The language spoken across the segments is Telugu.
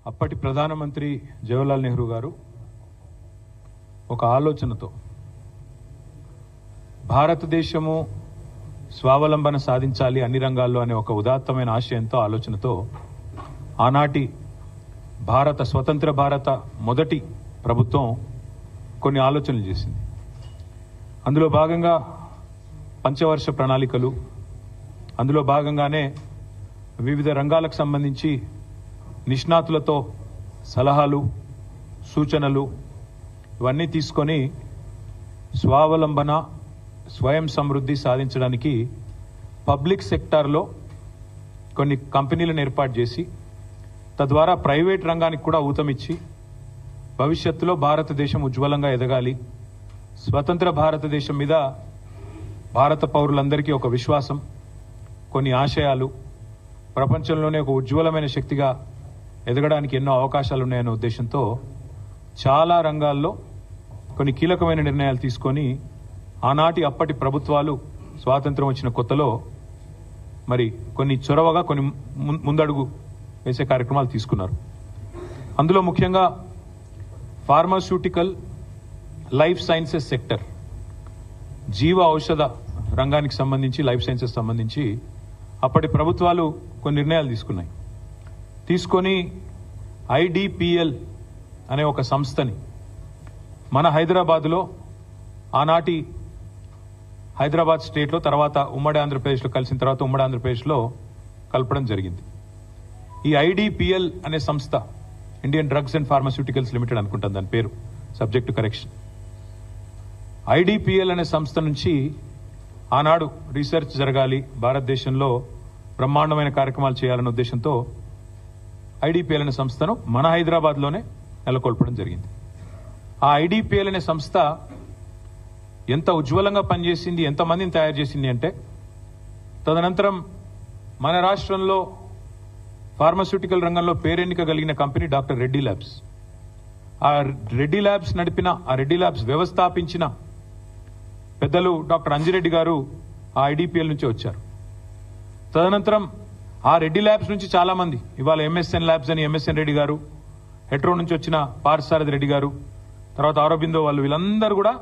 అప్పటి ప్రధానమంత్రి జవహర్లాల్ నెహ్రూ గారు ఒక ఆలోచనతో భారతదేశము స్వావలంబన సాధించాలి అన్ని రంగాల్లో అనే ఒక ఉదాత్తమైన ఆశయంతో ఆలోచనతో ఆనాటి స్వతంత్ర భారత మొదటి ప్రభుత్వం కొన్ని ఆలోచనలు చేసింది. అందులో భాగంగా పంచవర్ష ప్రణాళికలు, అందులో భాగంగానే వివిధ రంగాలకు సంబంధించి నిష్ణాతులతో సలహాలు, సూచనలు ఇవన్నీ తీసుకొని స్వావలంబన, స్వయం సమృద్ధి సాధించడానికి పబ్లిక్ సెక్టార్లో కొన్ని కంపెనీలను ఏర్పాటు చేసి తద్వారా ప్రైవేట్ రంగానికి కూడా ఊతమిచ్చి భవిష్యత్తులో భారతదేశం ఉజ్వలంగా ఎదగాలి, స్వతంత్ర భారతదేశం మీద భారత పౌరులందరికీ ఒక విశ్వాసం, కొన్ని ఆశయాలు, ప్రపంచంలోనే ఒక ఉజ్వలమైన శక్తిగా ఎదగడానికి ఎన్నో అవకాశాలు ఉన్నాయనే ఉద్దేశంతో చాలా రంగాల్లో కొన్ని కీలకమైన నిర్ణయాలు తీసుకొని ఆనాటి అప్పటి ప్రభుత్వాలు స్వాతంత్రం వచ్చిన కొత్తలో మరి కొన్ని చొరవగా కొన్ని ముందడుగు వేసే కార్యక్రమాలు తీసుకున్నారు. అందులో ముఖ్యంగా ఫార్మాస్యూటికల్, లైఫ్ సైన్సెస్ సెక్టర్, జీవ ఔషధ రంగానికి సంబంధించి, లైఫ్ సైన్సెస్ సంబంధించి అప్పటి ప్రభుత్వాలు కొన్ని నిర్ణయాలు తీసుకొని ఐడిపిఎల్ అనే ఒక సంస్థని మన హైదరాబాద్లో, ఆనాటి హైదరాబాద్ స్టేట్లో, తర్వాత ఉమ్మడి ఆంధ్రప్రదేశ్లో కలిసిన తర్వాత ఉమ్మడి ఆంధ్రప్రదేశ్లో కలపడం జరిగింది. ఈ ఐడిపిఎల్ అనే సంస్థ, Indian drugs and pharmaceuticals limited అనుకుంటాను దాని పేరు, సబ్జెక్టు కరెక్షన్. ఐడిపిఎల్ అనే సంస్థ నుంచి ఆనాడు రీసెర్చ్ జరగాలి, భారతదేశంలో బ్రహ్మాండమైన కార్యక్రమాలు చేయాలనే ఉద్దేశంతో ఐడిపిఎల్ అనే సంస్థను మన హైదరాబాద్లోనే నెలకొల్పడం జరిగింది. ఆ ఐడిపిఎల్ అనే సంస్థ ఎంత ఉజ్వలంగా పనిచేసింది, ఎంతమందిని తయారు చేసింది అంటే, తదనంతరం మన రాష్ట్రంలో ఫార్మాస్యూటికల్ రంగంలో పేరెన్నిక కలిగిన కంపెనీ డాక్టర్ రెడ్డి ల్యాబ్స్. ఆ రెడ్డి ల్యాబ్స్ నడిపిన, ఆ రెడ్డి ల్యాబ్స్ వ్యవస్థాపించిన పెద్దలు డాక్టర్ అంజిరెడ్డి గారు ఆ ఐడిపిఎల్ నుంచి వచ్చారు. తదనంతరం ఆ రెడ్డి ల్యాబ్స్ నుంచి చాలా మంది, ఇవాళ ఎంఎస్ఎన్ ల్యాబ్స్ అని ఎంఎస్ఎన్ రెడ్డి గారు, హెట్రో నుంచి వచ్చిన పార్థసారథి రెడ్డి గారు, తర్వాత ఆరోబిందో వాళ్ళు, వీళ్ళందరూ కూడా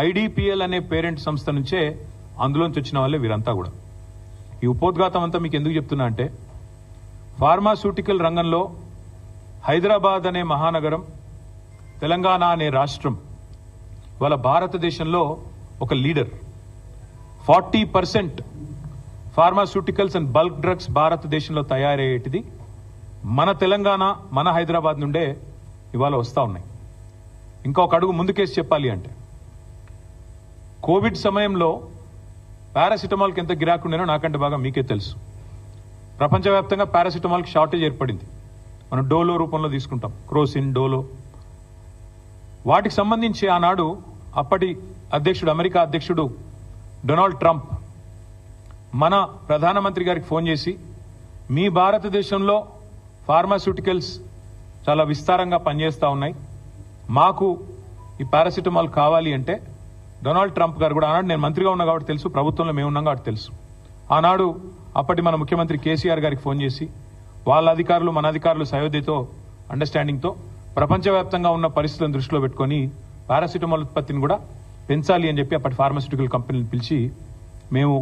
ఐడిపిఎల్ అనే పేరెంట్ సంస్థ నుంచే, అందులోంచి వచ్చిన వాళ్ళే వీరంతా కూడా. ఈ ఉపోద్ఘాతం అంతా మీకు ఎందుకు చెప్తున్నా అంటే, ఫార్మాస్యూటికల్ రంగంలో హైదరాబాద్ అనే మహానగరం, తెలంగాణ అనే రాష్ట్రం వాళ్ళ భారతదేశంలో ఒక leader. 40% pharmaceuticals and bulk drugs భారతదేశంలో తయారయ్యేటిది మన తెలంగాణ, మన హైదరాబాద్ నుండే ఇవాళ వస్తా ఉన్నాయి. ఇంకా ఒక అడుగు ముందుకేసి చెప్పాలి అంటే, కోవిడ్ సమయంలో పారాసిటమాల్కి ఎంత గిరాకీ ఉండేనో నాకంటే బాగా మీకే తెలుసు. ప్రపంచవ్యాప్తంగా పారాసిటమాల్కి షార్టేజ్ ఏర్పడింది. మనం డోలో రూపంలో తీసుకుంటాం, క్రోసిన్, డోలో. వాటికి సంబంధించి ఆనాడు అప్పటి అధ్యక్షుడు, అమెరికా అధ్యక్షుడు డొనాల్డ్ ట్రంప్ మన ప్రధానమంత్రి గారికి ఫోన్ చేసి, మీ భారతదేశంలో ఫార్మాస్యూటికల్స్ చాలా విస్తారంగా పనిచేస్తూ ఉన్నాయి, మాకు ఈ పారాసిటమాల్ కావాలి అంటే, డొనాల్డ్ ట్రంప్ గారు కూడా, ఆనాడు నేను మంత్రిగా ఉన్నా కాబట్టి తెలుసు, ప్రభుత్వంలో మేము ఉన్నాం కాబట్టి తెలుసు, ఆనాడు అప్పటి మన ముఖ్యమంత్రి కేసీఆర్ గారికి ఫోన్ చేసి, వాళ్ళ అధికారులు మన అధికారులు సయోధ్యతో, అండర్స్టాండింగ్తో ప్రపంచవ్యాప్తంగా ఉన్న పరిస్థితులను దృష్టిలో పెట్టుకుని పారాసిటమాల్ ఉత్పత్తిని కూడా పెంచాలి అని చెప్పి అప్పటి ఫార్మాస్యూటికల్ కంపెనీని పిలిచి మేము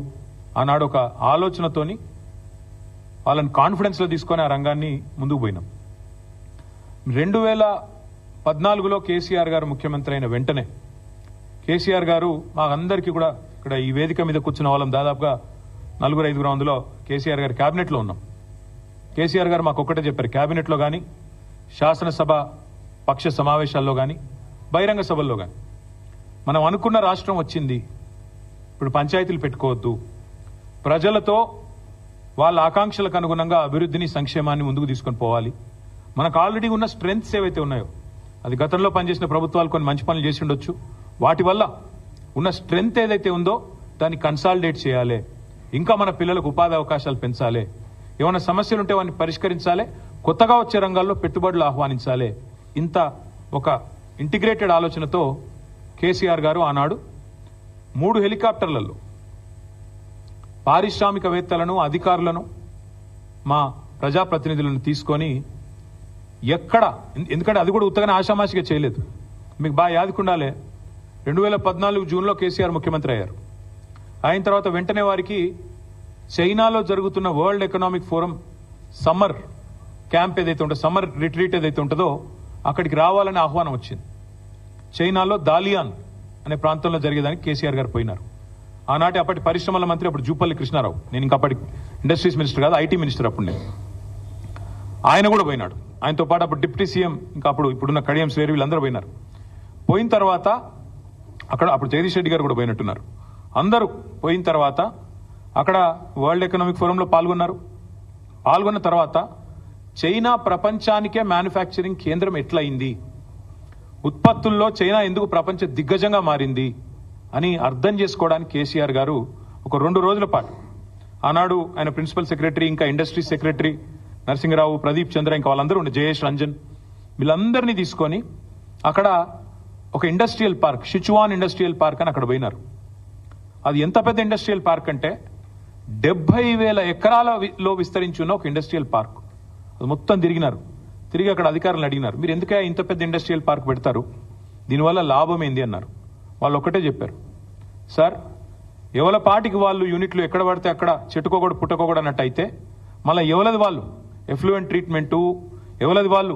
ఆనాడు ఒక ఆలోచనతోని వాళ్ళని కాన్ఫిడెన్స్లో తీసుకొని ఆ రంగాన్ని ముందుకు పోయినాం. 2014లో కేసీఆర్ గారు ముఖ్యమంత్రి అయిన వెంటనే కేసీఆర్ గారు మాకందరికీ కూడా, ఇక్కడ ఈ వేదిక మీద కూర్చున్న వాళ్ళం దాదాపుగా 4-5 అందులో కేసీఆర్ గారి క్యాబినెట్లో ఉన్నాం. కేసీఆర్ గారు మాకు ఒక్కటే చెప్పారు, క్యాబినెట్లో కానీ, శాసనసభ పక్ష సమావేశాల్లో కానీ, బహిరంగ సభల్లో కానీ, మనం అనుకున్న రాష్ట్రం వచ్చింది, ఇప్పుడు పంచాయతీలు పెట్టుకోవద్దు, ప్రజలతో వాళ్ళ ఆకాంక్షలకు అనుగుణంగా అభివృద్ధిని, సంక్షేమాన్ని ముందుకు తీసుకొని పోవాలి. మనకు ఆల్రెడీ ఉన్న స్ట్రెంగ్త్స్ ఏవైతే ఉన్నాయో, అది గతంలో పనిచేసిన ప్రభుత్వాలు కొన్ని మంచి పనులు చేసి ఉండొచ్చు, వాటి వల్ల ఉన్న స్ట్రెంగ్త్ ఏదైతే ఉందో దాన్ని కన్సాలిడేట్ చేయాలి, ఇంకా మన పిల్లలకు ఉపాధి అవకాశాలు పెంచాలి, ఏమైనా సమస్యలు ఉంటే వాటిని పరిష్కరించాలి, కొత్తగా వచ్చే రంగాల్లో పెట్టుబడులు ఆహ్వానించాలి. ఇంత ఒక ఇంటిగ్రేటెడ్ ఆలోచనతో కేసీఆర్ గారు ఆనాడు 3 హెలికాప్టర్లలో పారిశ్రామికవేత్తలను, అధికారులను, మా ప్రజాప్రతినిధులను తీసుకొని ఎక్కడ, ఎందుకంటే అది కూడా ఉత్తగానే ఆషామాషిగా చేయలేదు. మీకు బాగా యాదుకుండాలే, 2014 జూన్లో కేసీఆర్ ముఖ్యమంత్రి అయ్యారు. అయిన తర్వాత వెంటనే వారికి చైనాలో జరుగుతున్న world economic forum summer camp ఏదైతే ఉంటుందో, సమ్మర్ రిట్రీట్ ఏదైతే ఉంటుందో అక్కడికి రావాలని ఆహ్వానం వచ్చింది. చైనాలో దాలియాన్ అనే ప్రాంతంలో జరిగేదానికి కేసీఆర్ గారు పోయినారు. ఆనాటి అప్పటి పరిశ్రమల మంత్రి అప్పుడు జూపల్లి కృష్ణారావు, నేను ఇంకా అప్పటి ఇండస్ట్రీస్ మినిస్టర్ కాదు, ఐటీ మినిస్టర్ అప్పుడు నేను, ఆయన కూడా పోయినాడు. ఆయనతో పాటు అప్పుడు డిప్యూటీ సీఎం, ఇంకా ఇప్పుడున్న కడియం శ్రేరి, వీళ్ళందరూ పోయినారు. పోయిన తర్వాత అప్పుడు జగదీష్ రెడ్డి గారు కూడా పోయినట్టున్నారు. అందరూ పోయిన తర్వాత అక్కడ వరల్డ్ ఎకనామిక్ ఫోరంలో పాల్గొన్నారు. పాల్గొన్న తర్వాత చైనా ప్రపంచానికే మ్యానుఫ్యాక్చరింగ్ కేంద్రం ఎట్లయింది, ఉత్పత్తుల్లో చైనా ఎందుకు ప్రపంచ దిగ్గజంగా మారింది అని అర్థం చేసుకోవడానికి కేసీఆర్ గారు ఒక 2 రోజుల పాటు, ఆనాడు ఆయన ప్రిన్సిపల్ సెక్రటరీ, ఇంకా ఇండస్ట్రీ సెక్రటరీ నరసింహరావు, ప్రదీప్ చంద్ర, ఇంకా వాళ్ళందరూ ఉండే, జయేష్ రంజన్, వీళ్ళందరినీ తీసుకొని అక్కడ ఒక industrial park, Sichuan industrial park అని అక్కడ పోయినారు. అది ఎంత పెద్ద ఇండస్ట్రియల్ పార్క్ అంటే 70,000 ఎకరాలలో విస్తరించి ఉన్న ఒక ఇండస్ట్రియల్ పార్క్. అది మొత్తం తిరిగినారు. తిరిగి అక్కడ అధికారులను అడిగినారు, మీరు ఎందుకే ఇంత పెద్ద ఇండస్ట్రియల్ పార్క్ పెడతారు, దీనివల్ల లాభం ఏంది అన్నారు. వాళ్ళు ఒకటే చెప్పారు, సార్ ఎవల పాటికి వాళ్ళు యూనిట్లు ఎక్కడ పడితే అక్కడ చెట్టుకోకూడదు పుట్టకోకూడదు అన్నట్టు అయితే, మళ్ళీ ఎవలది వాళ్ళు ఎఫ్లూయెంట్ ట్రీట్మెంటు, ఎవలది వాళ్ళు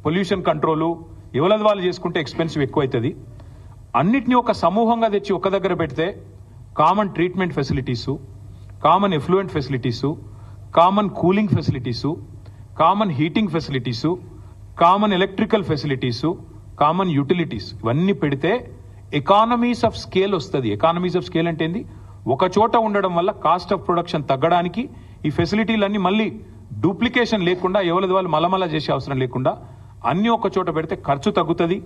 పొల్యూషన్ కంట్రోలు, ఎవలది వాళ్ళు చేసుకుంటే ఎక్స్పెన్సివ్ ఎక్కువ అవుతుంది. అన్నిటినీ ఒక సమూహంగా తెచ్చి ఒక దగ్గర పెడితే common treatment facilities, common effluent facilities, common cooling facilities, common heating facilities, common electrical facilities, common utilities, ఇవన్నీ పెడితే ఎకానమీస్ ఆఫ్ స్కేల్ వస్తుంది. ఎకానమీస్ ఆఫ్ స్కేల్ అంటే ఏంది, ఒక చోట ఉండడం వల్ల కాస్ట్ ఆఫ్ ప్రొడక్షన్ తగ్గడానికి ఈ ఫెసిలిటీలన్నీ మళ్ళీ డూప్లికేషన్ లేకుండా, ఎవరిది వాళ్ళు మలమల చేసే అవసరం లేకుండా అన్ని ఒక చోట పెడితే ఖర్చు తగ్గుతుంది,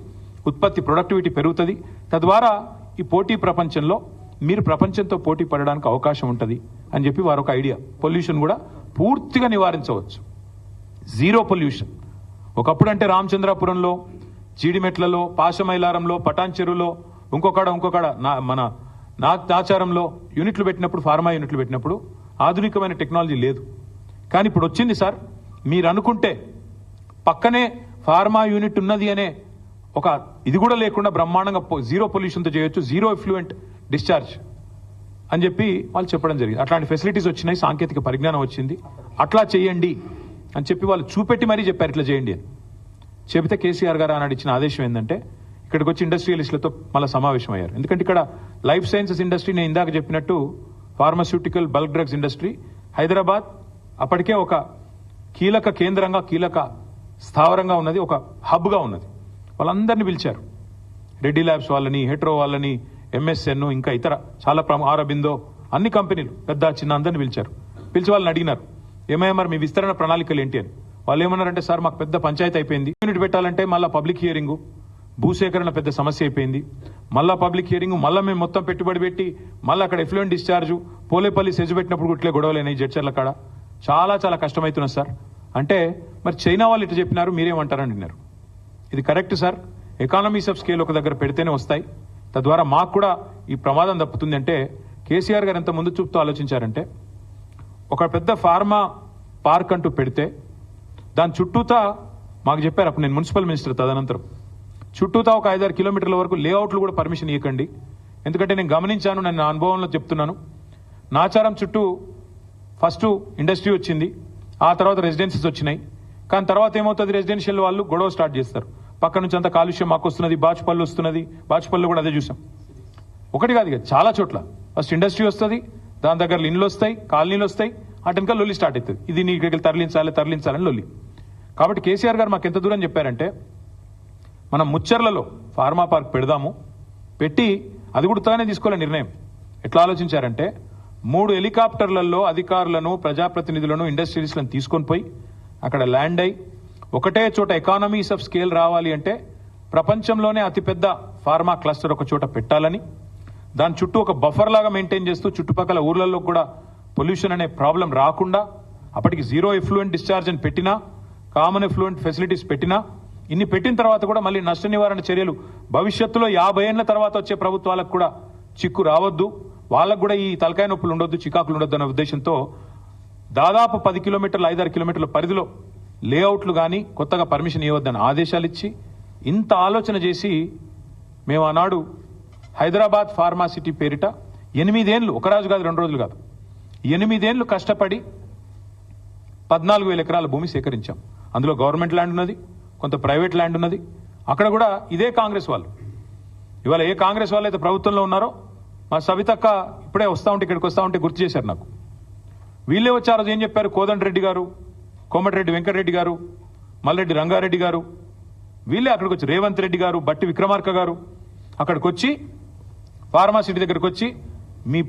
ఉత్పత్తి ప్రొడక్టివిటీ పెరుగుతుంది. తద్వారా ఈ పోటీ ప్రపంచంలో మీరు ప్రపంచంతో పోటీ పడడానికి అవకాశం ఉంటుంది అని చెప్పి వారు ఒక ఐడియా. పొల్యూషన్ కూడా పూర్తిగా నివారించవచ్చు, జీరో పొల్యూషన్. ఒకప్పుడు అంటే రామచంద్రాపురంలో, జీడిమెట్లలో, పాశమైలారంలో, పటాన్ చెరువులో, ఇంకొకడ మన నాచారంలో యూనిట్లు పెట్టినప్పుడు, ఫార్మా యూనిట్లు పెట్టినప్పుడు ఆధునికమైన టెక్నాలజీ లేదు. కానీ ఇప్పుడు వచ్చింది సార్. మీరు అనుకుంటే పక్కనే ఫార్మా యూనిట్ ఉన్నది అనే ఒక ఇది కూడా లేకుండా బ్రహ్మాండంగా జీరో పొల్యూషన్తో చేయొచ్చు, జీరో ఎఫ్లూయెంట్ డిశ్చార్జ్ అని చెప్పి వాళ్ళు చెప్పడం జరిగింది. అట్లాంటి ఫెసిలిటీస్ వచ్చినాయి, సాంకేతిక పరిజ్ఞానం వచ్చింది, అట్లా చేయండి అని చెప్పి వాళ్ళు చూపెట్టి మరీ చెప్పారు ఇట్లా చేయండి అని. చెబితే కేసీఆర్ గారు ఆనాడు ఇచ్చిన ఆదేశం ఏంటంటే ఇక్కడికి వచ్చి ఇండస్ట్రియలిస్టులతో మళ్ళీ సమావేశం అయ్యారు. ఎందుకంటే ఇక్కడ లైఫ్ సైన్సెస్ ఇండస్ట్రీ, నేను ఇందాక చెప్పినట్టు pharmaceutical bulk drugs industry, Hyderabad అప్పటికే ఒక కీలక కేంద్రంగా, కీలక స్థావరంగా ఉన్నది, ఒక హబ్గా ఉన్నది. వాళ్ళందరినీ పిలిచారు, రెడ్డి ల్యాబ్స్ వాళ్ళని, హెట్రో వాళ్ళని, ఎంఎస్ఎన్, ఇంకా ఇతర చాలా ఆరబిందో, అన్ని కంపెనీలు పెద్ద చిన్న అందరినీ పిలిచారు. పిలిచి వాళ్ళని అడిగినారు, ఏమయ్యా మరి మీ విస్తరణ ప్రణాళికలు ఏంటి అని. వాళ్ళు ఏమన్నారంటే, సార్ మాకు పెద్ద పంచాయతీ అయిపోయింది, యూనిట్ పెట్టాలంటే మళ్ళీ పబ్లిక్ హియరింగ్, భూసేకరణ పెద్ద సమస్య అయిపోయింది, మళ్ళా పబ్లిక్ హియరింగ్, మళ్ళీ మేము మొత్తం పెట్టుబడి పెట్టి మళ్ళీ అక్కడ ఎఫ్లూయెంట్ డిశ్చార్జ్, పోలేపల్లి సెజ్ పెట్టినప్పుడు ఇట్లే గొడవలేనాయి, జడ్చర్ల కాడ చాలా చాలా కష్టమవుతున్నది సార్ అంటే, మరి చైనా వాళ్ళు ఇట్లా చెప్పినారు, మీరేమంటారని అన్నారు. ఇది correct sir, economies of scale ఒక దగ్గర పెడితేనే వస్తాయి, తద్వారా మాకు కూడా ఈ ప్రమాదం తప్పుతుంది అంటే కేసీఆర్ గారు ఎంత ముందు చూపుతూ ఆలోచించారంటే, ఒక పెద్ద ఫార్మా పార్క్ అంటూ పెడితే దాని చుట్టూతా మాకు చెప్పారు, అప్పుడు నేను మున్సిపల్ మినిస్టర్, తదనంతరం చుట్టూతా ఒక 5-6 కిలోమీటర్ల వరకు లేఅవుట్లు కూడా పర్మిషన్ ఇవ్వకండి. ఎందుకంటే నేను గమనించాను, నేను నా అనుభవంలో చెప్తున్నాను, నాచారం చుట్టూ ఫస్ట్ ఇండస్ట్రీ వచ్చింది, ఆ తర్వాత రెసిడెన్సీస్ వచ్చినాయి. కానీ తర్వాత ఏమవుతుంది, రెసిడెన్షియల్ వాళ్ళు గొడవ స్టార్ట్ చేస్తారు, పక్క నుంచి అంత కాలుష్యం మాకు వస్తున్నది, బాచుపల్లి వస్తున్నది, బాచుపల్లి కూడా అదే చూసాం. ఒకటి కాదు ఇక చాలా చోట్ల ఫస్ట్ ఇండస్ట్రీ వస్తుంది, దాని దగ్గర ఇండ్లు వస్తాయి, కాలనీలు వస్తాయి, అటెనక లొల్లి స్టార్ట్ అవుతుంది, ఇది నీ ఇక్కడికి తరలించాలని లొల్లి. కాబట్టి కేసీఆర్ గారు మాకు ఎంత దూరం చెప్పారంటే, మనం ముచ్చర్లలో ఫార్మా పార్క్ పెడదాము, పెట్టి అది కూడా తానే తీసుకోవాలని నిర్ణయం. ఎట్లా ఆలోచించారంటే, 3 హెలికాప్టర్లలో అధికారులను, ప్రజాప్రతినిధులను, ఇండస్ట్రియలిస్టులను తీసుకొని పోయి అక్కడ ల్యాండ్ అయి ఒకటే చోట ఎకానమీస్ ఆఫ్ స్కేల్ రావాలి అంటే ప్రపంచంలోనే అతిపెద్ద ఫార్మా క్లస్టర్ ఒక చోట పెట్టాలని, దాని చుట్టూ ఒక బఫర్ లాగా మెయింటైన్ చేస్తూ చుట్టుపక్కల ఊర్లలో కూడా పొల్యూషన్ అనే ప్రాబ్లం రాకుండా, అప్పటికి జీరో ఎఫ్లూయెంట్ డిశ్చార్జ్ అని పెట్టినా, కామన్ ఎఫ్లూయెంట్ ఫెసిలిటీస్ పెట్టినా, ఇన్ని పెట్టిన తర్వాత కూడా మళ్ళీ నష్ట నివారణ చర్యలు భవిష్యత్తులో 50 ఏళ్ల తర్వాత వచ్చే ప్రభుత్వాలకు కూడా చిక్కు రావద్దు, వాళ్ళకు కూడా ఈ తలకాయ నొప్పులు ఉండొద్దు, చికాకులు ఉండొద్దు అనే ఉద్దేశంతో దాదాపు 10 కిలోమీటర్లు, 5-6 కిలోమీటర్ల పరిధిలో లేఅవుట్లు కానీ కొత్తగా పర్మిషన్ ఇవ్వద్దని ఆదేశాలు ఇచ్చి ఇంత ఆలోచన చేసి మేము ఆనాడు హైదరాబాద్ ఫార్మాసిటీ పేరిట 8 ఏళ్ళు, ఒక రోజు కాదు 2 రోజులు కాదు, 8 ఏళ్ళు కష్టపడి 14,000 ఎకరాల భూమి సేకరించాం. అందులో గవర్నమెంట్ ల్యాండ్ ఉన్నది, కొంత ప్రైవేట్ ల్యాండ్ ఉన్నది. అక్కడ కూడా ఇదే కాంగ్రెస్ వాళ్ళు, ఇవాళ ఏ కాంగ్రెస్ వాళ్ళు అయితే ప్రభుత్వంలో ఉన్నారో, మా సవితక్క ఇప్పుడే వస్తూ ఉంటే ఇక్కడికి వస్తూ ఉంటే గుర్తు చేశారు నాకు. వీళ్ళే వచ్చారు, ఏం చెప్పారు, కోదండరెడ్డి గారు, కోమటిరెడ్డి వెంకటరెడ్డి గారు, మల్రెడ్డి రంగారెడ్డి గారు, వీళ్ళే అక్కడికి వచ్చి, రేవంత్ రెడ్డి గారు, బట్టి విక్రమార్క గారు అక్కడికి వచ్చి ఫార్మాసిటీ దగ్గరికి వచ్చి మీ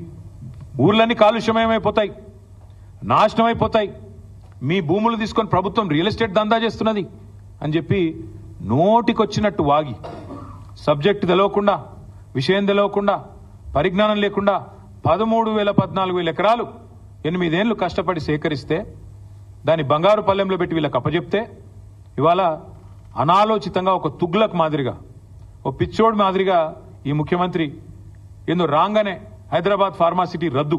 ఊర్లన్నీ కాలుష్యమయమైపోతాయి, నాశనం అయిపోతాయి, మీ భూములు తీసుకొని ప్రభుత్వం రియల్ ఎస్టేట్ దందా చేస్తున్నది అని చెప్పి నోటికొచ్చినట్టు వాగి, సబ్జెక్ట్ తెలవకుండా, విషయం తెలవకుండా, పరిజ్ఞానం లేకుండా 13,000 14,000 ఎకరాలు 8 ఏళ్లు కష్టపడి సేకరిస్తే దాన్ని బంగారు పల్లెంలో పెట్టి వీళ్ళకి అప్పచెప్తే ఇవాళ అనాలోచితంగా ఒక తుగ్లక్ మాదిరిగా, ఓ పిచ్చోడ్ మాదిరిగా ఈ ముఖ్యమంత్రి ఏందో రాగానే హైదరాబాద్ ఫార్మాసిటీ రద్దు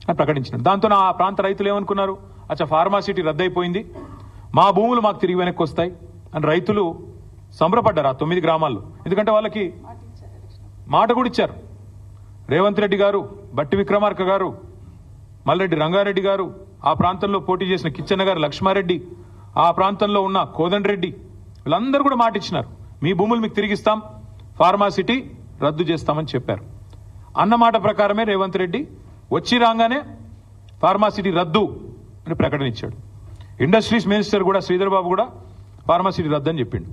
అని ప్రకటించినాడు. దాంతో ఆ ప్రాంత రైతులు ఏమనుకున్నారు, అచ్చా ఫార్మాసిటీ రద్దయిపోయింది, మా భూములు మాకు తిరిగి వెనక్కి వస్తాయి అని రైతులు సంబరపడ్డారు ఆ 9 గ్రామాల్లో. ఎందుకంటే వాళ్ళకి మాట కూడా ఇచ్చారు. రేవంత్ రెడ్డి గారు, బట్టి విక్రమార్క గారు, మల్రెడ్డి రంగారెడ్డి గారు, ఆ ప్రాంతంలో పోటీ చేసిన కిచ్చన్న గారు, లక్ష్మారెడ్డి, ఆ ప్రాంతంలో ఉన్న కోదండరెడ్డి, వీళ్ళందరూ కూడా మాట ఇచ్చినారు, మీ భూములు మీకు తిరిగిస్తాం, ఫార్మాసిటీ రద్దు చేస్తామని చెప్పారు. అన్నమాట ప్రకారమే రేవంత్ రెడ్డి వచ్చి రాగానే ఫార్మాసిటీ రద్దు అని ప్రకటన ఇచ్చాడు. ఇండస్ట్రీస్ మినిస్టర్ కూడా శ్రీధర్ బాబు కూడా ఫార్మాసిటీ రద్దు అని చెప్పిండు.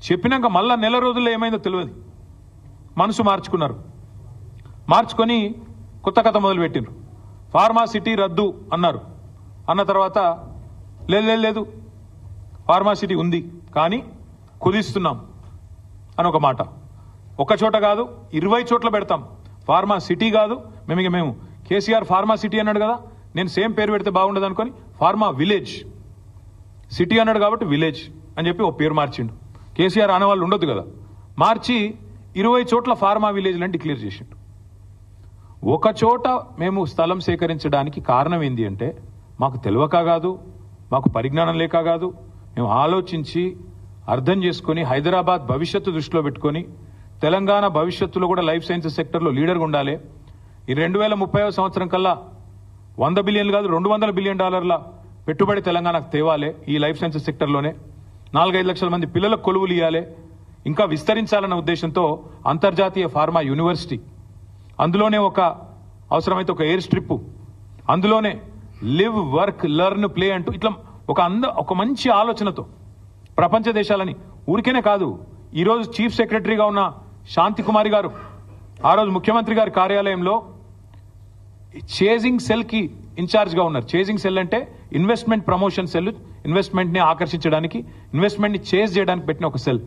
చెప్పినాక మళ్ళా నెల రోజుల్లో ఏమైందో తెలియదు, మనసు మార్చుకున్నారు. మార్చుకొని కొత్త కథ మొదలు పెట్టిండ్రు. ఫార్మాసిటీ రద్దు అన్నారు. అన్న తర్వాత లేదు ఫార్మాసిటీ ఉంది కానీ కుదిస్తున్నాం అని ఒక మాట. ఒక చోట కాదు 20 చోట్ల పెడతాం, ఫార్మాసిటీ కాదు. మేము కేసీఆర్ ఫార్మాసిటీ అన్నాడు కదా, నేను సేమ్ పేరు పెడితే బాగుండదు అనుకొని ఫార్మా విలేజ్, సిటీ అన్నాడు కాబట్టి విలేజ్ అని చెప్పి ఓ పేరు మార్చిండు. కేసీఆర్ ఆనవాళ్ళు ఉండొద్దు కదా, మార్చి 20 చోట్ల ఫార్మా విలేజ్ అని డిక్లేర్ చేసిండు. ఒక చోట మేము స్థలం సేకరించడానికి కారణం ఏంది అంటే మాకు తెలియక కాదు, మాకు పరిజ్ఞానం లేక కాదు, మేము ఆలోచించి అర్థం చేసుకుని హైదరాబాద్ భవిష్యత్తు దృష్టిలో పెట్టుకొని తెలంగాణ భవిష్యత్తులో కూడా లైఫ్ సైన్సెస్ సెక్టర్లో లీడర్గా ఉండాలి. ఈ 2030 సంవత్సరం కల్లా 100 బిలియన్లు కాదు $200 బిలియన్ పెట్టుబడి తెలంగాణకు తేవాలి. ఈ లైఫ్ సైన్సెస్ సెక్టర్లోనే 4-5 లక్షల మంది పిల్లలకు కొలువులు ఇవ్వాలి, ఇంకా విస్తరించాలన్న ఉద్దేశంతో అంతర్జాతీయ ఫార్మా యూనివర్సిటీ, అందులోనే ఒక అవసరమైతే ఒక ఎయిర్ స్ట్రిప్, అందులోనే లివ్ వర్క్ లెర్న్ ప్లే అంటూ ఇట్లా ఒక మంచి ఆలోచనతో ప్రపంచ దేశాలని, ఊరికేనే కాదు, ఈరోజు చీఫ్ సెక్రటరీగా ఉన్న శాంతి కుమారి గారు ఆ రోజు ముఖ్యమంత్రి గారి కార్యాలయంలో చేజింగ్ సెల్ కి ఇన్ఛార్జ్ గా ఉన్నారు. చేజింగ్ సెల్ అంటే ఇన్వెస్ట్మెంట్ ప్రమోషన్ సెల్, ఇన్వెస్ట్మెంట్ ని ఆకర్షించడానికి, ఇన్వెస్ట్మెంట్ ని చేజ్ చేయడానికి పెట్టిన ఒక సెల్.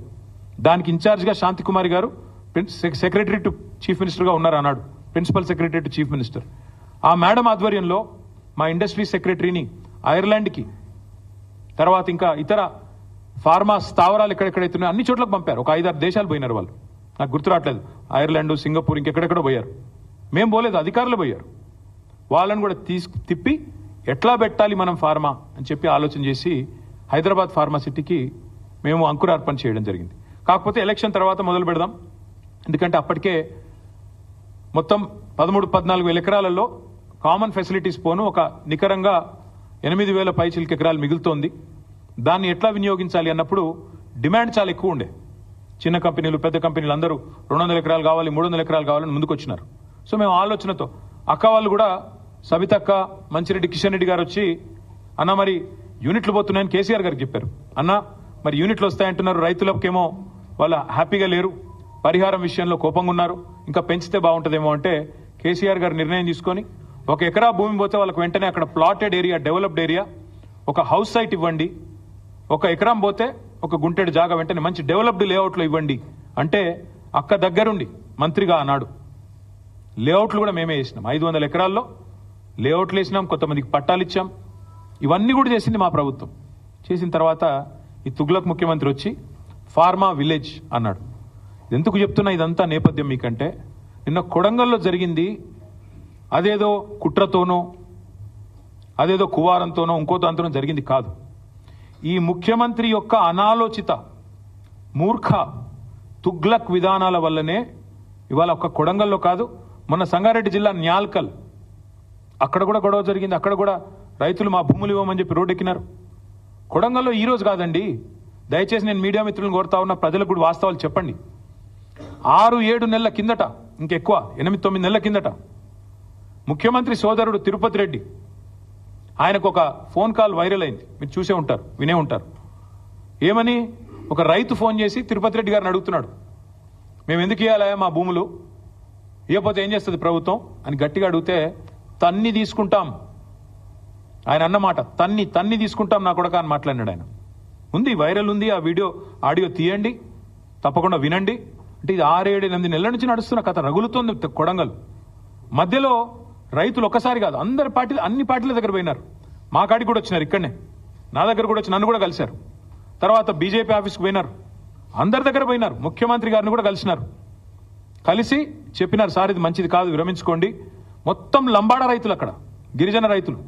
దానికి ఇన్ఛార్జ్ గా శాంతి కుమారి గారు సెక్రటరీ టు చీఫ్ మినిస్టర్ గా ఉన్నారు అన్నాడు, principal secretary to chief minister. ఆ మేడం ఆధ్వర్యంలో మా ఇండస్ట్రీ సెక్రటరీని ఐర్లాండ్ కి, తర్వాత ఇంకా ఇతర ఫార్మా స్థావరాలు ఎక్కడెక్కడైతున్నాయో అన్ని చోట్లకు పంపారు. ఒక 5-6 దేశాలు పోయినారు వాళ్ళు, నాకు గుర్తు రావట్లేదు, ఐర్లాండ్, సింగపూర్, ఇంకెక్కడెక్కడో పోయారు. మేము పోలేదు, అధికారులు పోయారు. వాళ్ళని కూడా తిప్పి ఎట్లా పెట్టాలి మనం ఫార్మా అని చెప్పి ఆలోచన చేసి హైదరాబాద్ ఫార్మాసిటీకి మేము అంకురార్పణ చేయడం జరిగింది. కాకపోతే ఎలక్షన్ తర్వాత మొదలు పెడదాం, ఎందుకంటే అప్పటికే మొత్తం 13-14 ఎకరాలలో కామన్ ఫెసిలిటీస్ పోను ఒక నికరంగా 8,000 పైచిల్క ఎకరాలు మిగులుతోంది. దాన్ని ఎట్లా వినియోగించాలి అన్నప్పుడు డిమాండ్ చాలా ఎక్కువ ఉండే. చిన్న కంపెనీలు, పెద్ద కంపెనీలు అందరూ 200 ఎకరాలు కావాలి, 300 ఎకరాలు కావాలని ముందుకు వచ్చినారు. సో మేము ఆలోచనతో అక్క వాళ్ళు కూడా, సబితక్క, మంచిరెడ్డి కిషన్ రెడ్డి గారు వచ్చి, అన్న మరి యూనిట్లు పోతున్నాయని కేసీఆర్ గారికి చెప్పారు. అన్న మరి యూనిట్లు వస్తాయంటున్నారు, రైతులకేమో వాళ్ళ హ్యాపీగా లేరు, పరిహారం విషయంలో కోపంగా ఉన్నారు, ఇంకా పెంచితే బాగుంటుందేమో అంటే కేసీఆర్ గారు నిర్ణయం తీసుకొని 1 ఎకరా భూమి పోతే వాళ్ళకి వెంటనే అక్కడ ప్లాటెడ్ ఏరియా, డెవలప్డ్ ఏరియా, ఒక హౌస్ సైట్ ఇవ్వండి, 1 ఎకరం పోతే 1 గుంటెడు జాగా వెంటనే మంచి డెవలప్డ్ లేఅవుట్లో ఇవ్వండి అంటే అక్క దగ్గరుండి మంత్రిగా అన్నాడు. లేఅవుట్లు కూడా మేమే వేసినాం, 500 ఎకరాల్లో లేఅవుట్లు వేసినాం, కొంతమందికి పట్టాలు ఇచ్చాం. ఇవన్నీ కూడా చేసింది మా ప్రభుత్వం. చేసిన తర్వాత ఈ తుగ్లక్ ముఖ్యమంత్రి వచ్చి ఫార్మా విలేజ్ అన్నాడు. ఎందుకు చెప్తున్నా ఇదంతా నేపథ్యం మీకంటే, నిన్న కొడంగల్లో జరిగింది అదేదో కుట్రతోనో, అదేదో కువారంతోనో, ఇంకో దాంతోనో జరిగింది కాదు. ఈ ముఖ్యమంత్రి యొక్క అనాలోచిత మూర్ఖ తుగ్లక్ విధానాల వల్లనే ఇవాళ ఒక్క కొడంగల్లో కాదు, మొన్న సంగారెడ్డి జిల్లా న్యాల్కల్ అక్కడ కూడా గొడవ జరిగింది. అక్కడ కూడా రైతులు మా భూములు ఇవ్వమని చెప్పి రోడ్డు ఎక్కినారు. కొడంగల్లో ఈ రోజు కాదండి. దయచేసి నేను మీడియా మిత్రులను కోరుతా ఉన్న, ప్రజలకు కూడా వాస్తవాలు చెప్పండి. 6-7 నెలల కిందట, ఇంకెక్కువ 8-9 నెలల కిందట ముఖ్యమంత్రి సోదరుడు తిరుపతి రెడ్డి ఆయనకు ఒక ఫోన్ కాల్ వైరల్ అయింది. మీరు చూసే ఉంటారు, వినే ఉంటారు. ఏమని? ఒక రైతు ఫోన్ చేసి తిరుపతి రెడ్డి గారిని అడుగుతున్నాడు, మేము ఎందుకు ఇవ్వాలా మా భూములు, ఇవ్వకపోతే ఏం చేస్తుంది ప్రభుత్వం అని గట్టిగా అడిగితే, తన్ని తీసుకుంటాం ఆయన అన్నమాట, తన్ని తీసుకుంటాం నా కొడక అని మాట్లాడినాడు ఆయన. ఉంది, వైరల్ ఉంది ఆ వీడియో, ఆడియో తీయండి, తప్పకుండా వినండి. అంటే ఇది 6-7-8 నెలల నుంచి నడుస్తున్న కథ, రగులుతోంది కొడంగల్. మధ్యలో రైతులు ఒక్కసారి కాదు, అన్ని పార్టీల దగ్గర పోయినారు. మా కాడికి కూడా వచ్చినారు, ఇక్కడనే నా దగ్గర కూడా వచ్చి నన్ను కూడా కలిశారు. తర్వాత బీజేపీ ఆఫీస్కి పోయినారు, అందరి దగ్గర పోయినారు. ముఖ్యమంత్రి గారిని కూడా కలిసినారు. కలిసి చెప్పినారు, సార్ ఇది మంచిది కాదు, విరమించుకోండి. మొత్తం లంబాడ రైతులు, అక్కడ గిరిజన రైతులు,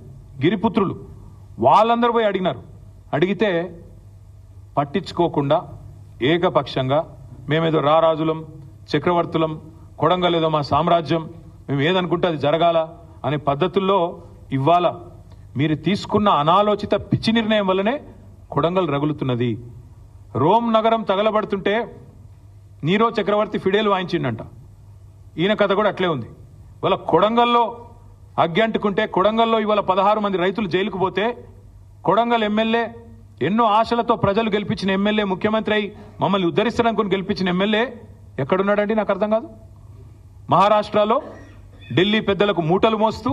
గిరిపుత్రులు, వాళ్ళందరూ పోయి అడిగినారు. అడిగితే పట్టించుకోకుండా ఏకపక్షంగా మేమేదో రారాజులం, చక్రవర్తులం, కొడంగల్ ఏదో మా సామ్రాజ్యం, మేము ఏదనుకుంటే అది జరగాల అనే పద్ధతుల్లో ఇవ్వాల మీరు తీసుకున్న అనాలోచిత పిచ్చి నిర్ణయం వల్లనే కొడంగల్ రగులుతున్నది. రోమ్ నగరం తగలబడుతుంటే నీరో చక్రవర్తి ఫిడేలు వాయించిండంట. ఈయన కథ కూడా అట్లే ఉంది. ఇవాళ కొడంగల్లో అగ్గి అంటుకుంటే, కొడంగల్లో ఇవాళ 16 మంది రైతులు జైలుకు పోతే, కొడంగల్ ఎమ్మెల్యే ఎన్నో ఆశలతో ప్రజలు గెలిపించిన ఎమ్మెల్యే, ముఖ్యమంత్రి అయి మమ్మల్ని ఉద్ధరిస్తారనుకుని గెలిపించిన ఎమ్మెల్యే ఎక్కడున్నాడండి? నాకు అర్థం కాదు. మహారాష్ట్రలో ఢిల్లీ పెద్దలకు మూటలు మోస్తూ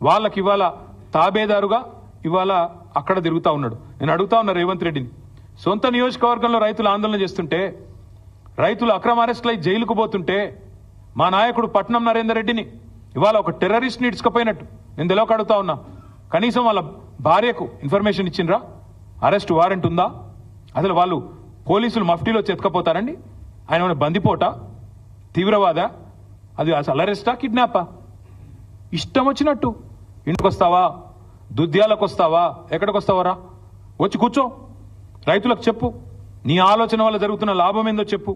వాళ్ళకి ఇవాళ తాబేదారుగా ఇవాళ అక్కడ తిరుగుతా ఉన్నాడు. నేను అడుగుతా ఉన్నా రేవంత్ రెడ్డిని, సొంత నియోజకవర్గంలో రైతులు ఆందోళన చేస్తుంటే, రైతులు అక్రమ అరెస్టులు అయి జైలుకు పోతుంటే, మా నాయకుడు పట్నం నరేందర్ రెడ్డిని ఇవాళ ఒక టెర్రరిస్ట్ని ఇడ్చుకపోయినట్టు నేను తెలియక అడుగుతా ఉన్నా. కనీసం వాళ్ళ భార్యకు ఇన్ఫర్మేషన్ ఇచ్చిండ్రా? అరెస్ట్ వారెంట్ ఉందా? అసలు వాళ్ళు పోలీసులు మఫ్టీలో చెతకపోతారండి? ఆయన ఏమైనా బందిపోటా, తీవ్రవాద? అది అసలు అరెస్టా, కిడ్నాపా? ఇష్టం వచ్చినట్టు ఇంటికి వస్తావా, దుద్యాలకు వస్తావా, ఎక్కడికి వస్తావరా, వచ్చి కూర్చో, రైతులకు చెప్పు, నీ ఆలోచన వల్ల జరుగుతున్న లాభం ఏందో చెప్పు.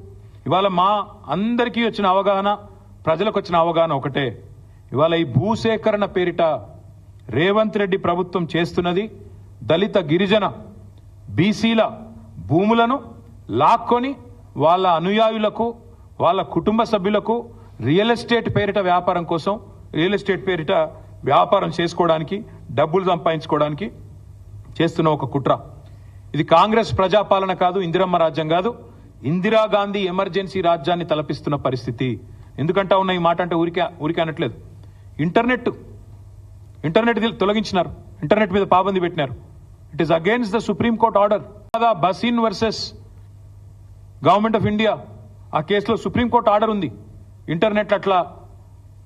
ఇవాళ మా అందరికీ వచ్చిన అవగాహన, ప్రజలకు వచ్చిన అవగాహన ఒకటే, ఇవాళ ఈ భూసేకరణ పేరిట రేవంత్ రెడ్డి ప్రభుత్వం చేస్తున్నది దళిత, గిరిజన, బీసీల భూములను లాక్కొని వాళ్ళ అనుయాయులకు, వాళ్ళ కుటుంబ సభ్యులకు రియల్ ఎస్టేట్ పేరిట వ్యాపారం కోసం, రియల్ ఎస్టేట్ పేరిట వ్యాపారం చేసుకోవడానికి, డబ్బులు సంపాదించుకోవడానికి చేస్తున్న ఒక కుట్ర. ఇది కాంగ్రెస్ ప్రజాపాలన కాదు, ఇందిరమ్మ రాజ్యం కాదు, ఇందిరాగాంధీ ఎమర్జెన్సీ రాజ్యాన్ని తలపిస్తున్న పరిస్థితి. ఎందుకంటా ఉన్న ఈ మాట అంటే ఊరికే అనట్లేదు. ఇంటర్నెట్ తొలగించినారు, ఇంటర్నెట్ మీద పాబంది పెట్టినారు. It is against the supreme court order. Bhasin versus government of India, ఆ కేసులో సుప్రీంకోర్టు ఆర్డర్ ఉంది. ఇంటర్నెట్ అట్లా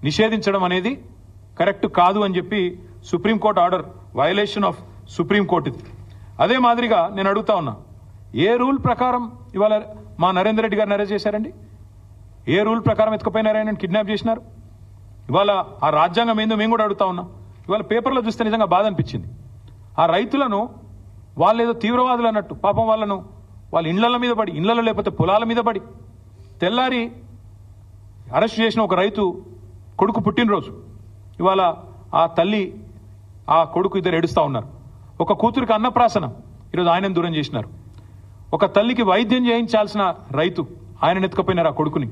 నిషేధించడం అనేది కరెక్ట్ కాదు అని చెప్పి supreme court order, violation of supreme court ఇది. అదే మాదిరిగా నేను అడుగుతా ఉన్నా, ఏ రూల్ ప్రకారం ఇవాళ మా నరేందర్ రెడ్డి గారిని అరెస్ట్ చేశారండి? ఏ రూల్ ప్రకారం ఎత్తుకుపోయినారు, ఆయన కిడ్నాప్ చేసినారు? ఇవాళ ఆ రాజ్యాంగం ఏందో మేము కూడా అడుగుతా ఉన్నాం. ఇవాళ పేపర్లో చూస్తే నిజంగా బాధ అనిపించింది. ఆ రైతులను వాళ్ళు ఏదో తీవ్రవాదులు అన్నట్టు, పాపం వాళ్ళ ఇండ్ల మీద పడి, ఇళ్లలో లేకపోతే పొలాల మీద పడి, తెల్లారి అరెస్ట్ చేసిన ఒక రైతు కొడుకు పుట్టినరోజు, ఇవాళ ఆ తల్లి ఆ కొడుకు ఇద్దరు ఏడుస్తా ఉన్నారు. ఒక కూతురికి అన్నప్రాసన, ఈరోజు ఆయనను దూరం చేసినారు. ఒక తల్లికి వైద్యం చేయించాల్సిన రైతు, ఆయన ఎత్తుకపోయినారు ఆ కొడుకుని.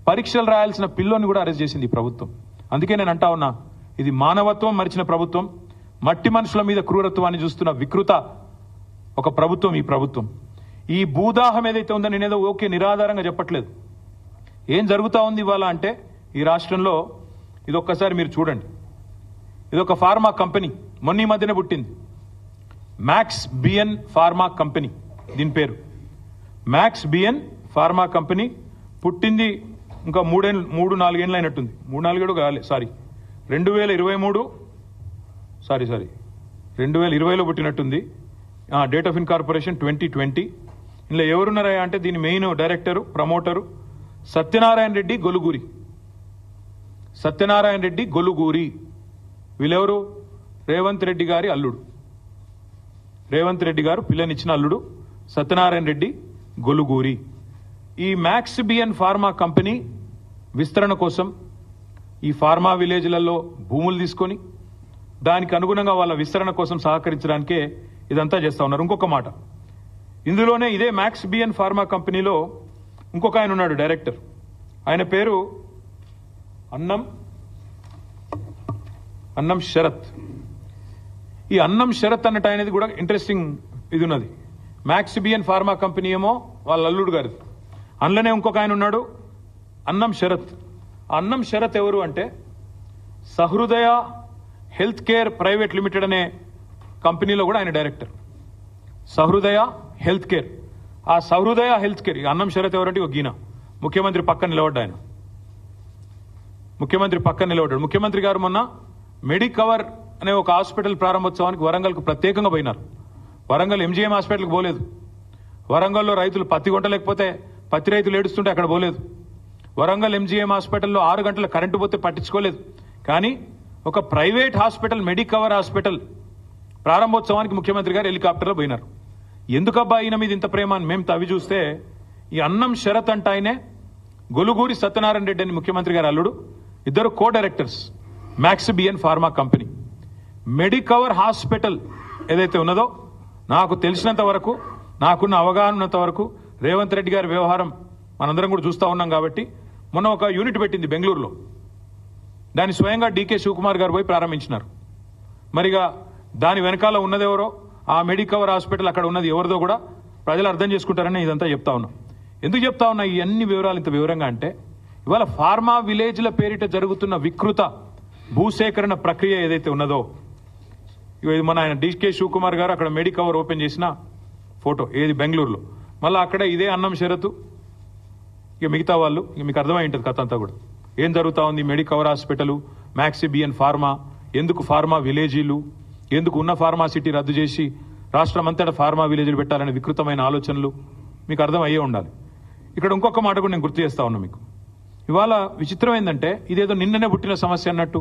పరీక్షలు రాయాల్సిన పిల్లోని కూడా అరెస్ట్ చేసింది ఈ ప్రభుత్వం. అందుకే నేను అంటా ఉన్నా, ఇది మానవత్వం మరిచిన ప్రభుత్వం, మట్టి మనుషుల మీద క్రూరత్వాన్ని చూస్తున్న వికృత ఒక ప్రభుత్వం ఈ ప్రభుత్వం. ఈ భూదాహం ఏదైతే ఉందో, నేనేదో ఓకే నిరాధారంగా చెప్పట్లేదు. ఏం జరుగుతూ ఉంది ఇవాళ అంటే ఈ రాష్ట్రంలో, ఇది ఒక్కసారి మీరు చూడండి. ఇది ఒక ఫార్మా కంపెనీ, మొన్న ఈ మధ్యనే పుట్టింది, మ్యాక్స్ బిఎన్ ఫార్మా కంపెనీ. దీని పేరు మ్యాక్స్ బిఎన్ ఫార్మా కంపెనీ. పుట్టింది ఇంకా 3-4 ఏళ్ళు అయినట్టుంది, 3-4 కాలే, సారీ 2020లో పుట్టినట్టుంది. Date of incorporation 2020. ఇందులో ఎవరున్నారా అంటే దీని main director, promoter Satyanarayana Reddy Goluguri. వీళ్ళెవరు? రేవంత్ రెడ్డి గారి అల్లుడు. రేవంత్ రెడ్డి గారు పిల్లనిచ్చిన అల్లుడు సత్యనారాయణ రెడ్డి గొలుగూరి. ఈ మ్యాక్సిబియన్ ఫార్మా కంపెనీ విస్తరణ కోసం ఈ ఫార్మా విలేజ్లలో భూములు తీసుకొని దానికి అనుగుణంగా వాళ్ళ విస్తరణ కోసం సహకరించడానికే ఇదంతా చేస్తా ఉన్నారు. ఇంకొక మాట, ఇందులోనే ఇదే మ్యాక్సిబియన్ ఫార్మా కంపెనీలో ఇంకొక ఆయన ఉన్నాడు డైరెక్టర్. ఆయన పేరు అన్నం శరత్. ఈ అన్నం శరత్ అన్నట్టు ఆయనది కూడా ఇంట్రెస్టింగ్ ఇది ఉన్నది. మ్యాక్సిబియన్ ఫార్మా కంపెనీ ఏమో వాళ్ళ అల్లుడు గారిది. అందులోనే ఇంకొక ఆయన ఉన్నాడు అన్నం శరత్. అన్నం శరత్ ఎవరు అంటే సహృదయ హెల్త్ కేర్ ప్రైవేట్ లిమిటెడ్ అనే కంపెనీలో కూడా ఆయన డైరెక్టర్. సహృదయ health care. ఆ సహృదయ హెల్త్ కేర్ అన్నం శరత్ ఎవరంటే ఒక గీన ముఖ్యమంత్రి పక్కన నిలబడ్డా. ఆయన ముఖ్యమంత్రి పక్కన నిలబడ్డాడు. ముఖ్యమంత్రి గారు మొన్న మెడికవర్ అనే ఒక హాస్పిటల్ ప్రారంభోత్సవానికి వరంగల్కు ప్రత్యేకంగా పోయినారు. వరంగల్ ఎంజీఎం హాస్పిటల్కి పోలేదు. వరంగల్లో రైతులు పత్తి కొంటలేకపోతే పత్తి రైతులు ఏడుస్తుంటే అక్కడ పోలేదు. వరంగల్ ఎంజీఎం హాస్పిటల్లో 6 గంటల కరెంటు పోతే పట్టించుకోలేదు. కానీ ఒక ప్రైవేట్ హాస్పిటల్ మెడికవర్ హాస్పిటల్ ప్రారంభోత్సవానికి ముఖ్యమంత్రి గారు హెలికాప్టర్లో పోయినారు. ఎందుకబ్బా ఈయన మీద ఇంత ప్రేమ అని మేము తవ్వి చూస్తే ఈ అన్నం శరత్ అంట ఆయనే గొలుగూరి సత్యనారాయణ రెడ్డి అని ముఖ్యమంత్రి గారు అల్లుడు. ఇద్దరు co directors Maxivian pharma company. Medicover hospital ఏదైతే ఉన్నదో నాకు తెలిసినంత వరకు, నాకున్న అవగాహన ఉన్నంత వరకు రేవంత్ రెడ్డి గారి వ్యవహారం మనందరం కూడా చూస్తూ ఉన్నాం కాబట్టి మొన్న ఒక యూనిట్ పెట్టింది బెంగళూరులో. దాన్ని స్వయంగా డీకే శివకుమార్ గారు పోయి ప్రారంభించినారు. మరిగా దాని వెనకాల ఉన్నదెవరో, ఆ మెడికవర్ హాస్పిటల్ అక్కడ ఉన్నది ఎవరిదో కూడా ప్రజలు అర్థం చేసుకుంటారని ఇదంతా చెప్తా ఉన్నాం. ఎందుకు చెప్తా ఉన్నా ఈ అన్ని వివరాలు ఇంత వివరంగా అంటే ఇవాళ ఫార్మా విలేజ్ల పేరిట జరుగుతున్న వికృత భూసేకరణ ప్రక్రియ ఏదైతే ఉన్నదో, ఇది మన ఆయన డీకే శివకుమార్ గారు అక్కడ మెడికవర్ ఓపెన్ చేసిన ఫోటో ఏది బెంగళూరులో. మళ్ళీ అక్కడ ఇదే అన్నం షరతు, ఇక మిగతా వాళ్ళు, ఇక మీకు అర్థమై ఉంటుంది కథ అంతా కూడా ఏం జరుగుతూ ఉంది. మెడికవర్ హాస్పిటల్, మ్యాక్సిబియన్ ఫార్మా, ఎందుకు ఫార్మా విలేజీలు, ఎందుకు ఉన్న ఫార్మాసిటీ రద్దు చేసి రాష్ట్రమంతటా ఫార్మా విలేజీలు పెట్టాలనే వికృతమైన ఆలోచనలు మీకు అర్థం అయ్యే ఉండాలి. ఇక్కడ ఇంకొక మాట కూడా నేను గుర్తు చేస్తా ఉన్నా మీకు. ఇవాళ విచిత్రం ఏంటంటే ఇదేదో నిన్ననే పుట్టిన సమస్య అన్నట్టు